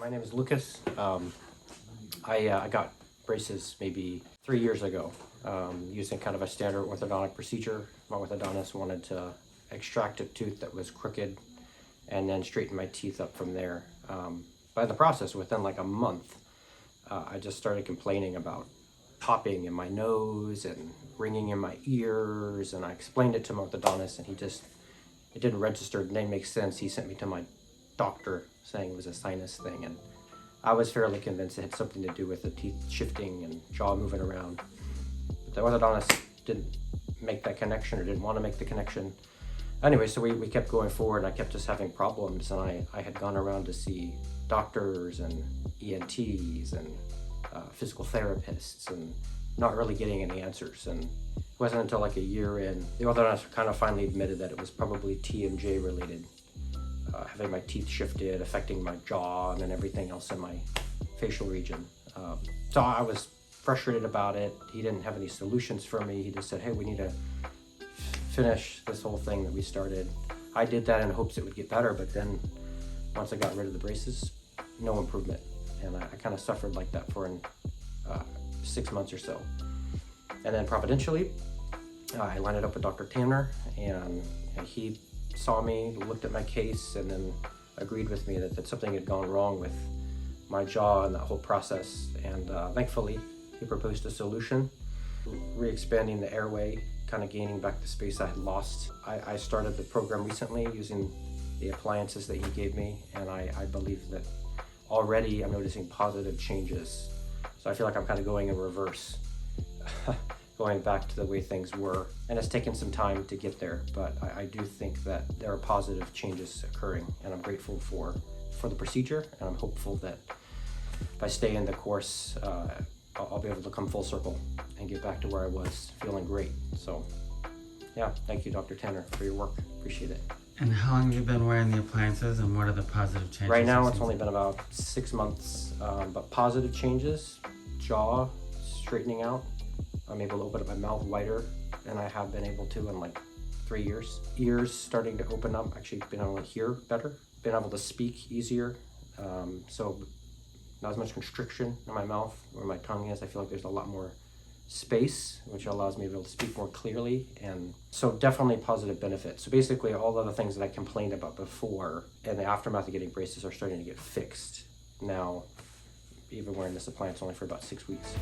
My name is Lucas. I got braces maybe 3 years ago using kind of a standard orthodontic procedure. My orthodontist wanted to extract a tooth that was crooked and then straighten my teeth up from there. But in the process, within like a month, I just started complaining about popping in my nose and ringing in my ears, and I explained it to my orthodontist, and it didn't register, it didn't make sense. He sent me to my doctor saying it was a sinus thing, and I was fairly convinced it had something to do with the teeth shifting and jaw moving around. But the orthodontist didn't make that connection, or didn't want to make the connection. Anyway, so we kept going forward, and I kept just having problems, and I had gone around to see doctors and ENTs and physical therapists, and not really getting any answers. And it wasn't until like a year in, the orthodontist kind of finally admitted that it was probably TMJ related, having my teeth shifted, affecting my jaw, and then everything else in my facial region. So I was frustrated about it. He didn't have any solutions for me. He just said, hey, we need to finish this whole thing that we started. I did that in hopes it would get better, but then once I got rid of the braces, no improvement. And I kind of suffered like that for 6 months or so. And then providentially, I landed up with Dr. Tanner, and he saw me, looked at my case, and then agreed with me that something had gone wrong with my jaw and that whole process. And thankfully, he proposed a solution, re-expanding the airway, kind of gaining back the space I had lost. I started the program recently using the appliances that he gave me, and I believe that already I'm noticing positive changes. So I feel like I'm kind of going in reverse, going back to the way things were. And it's taken some time to get there, but I do think that there are positive changes occurring, and I'm grateful for the procedure, and I'm hopeful that if I stay in the course, I'll be able to come full circle and get back to where I was, feeling great. So yeah, thank you, Dr. Tanner, for your work. Appreciate it. And how long have you been wearing the appliances, and what are the positive changes? Right now, it's only been about 6 months, but positive changes: jaw straightening out. I'm able to open up my mouth wider than I have been able to in like 3 years. Ears starting to open up, actually being able to hear better, being able to speak easier. So not as much constriction in my mouth where my tongue is. I feel like there's a lot more space, which allows me to be able to speak more clearly. And so definitely positive benefits. So basically all the other things that I complained about before in the aftermath of getting braces are starting to get fixed now, even wearing this appliance only for about 6 weeks.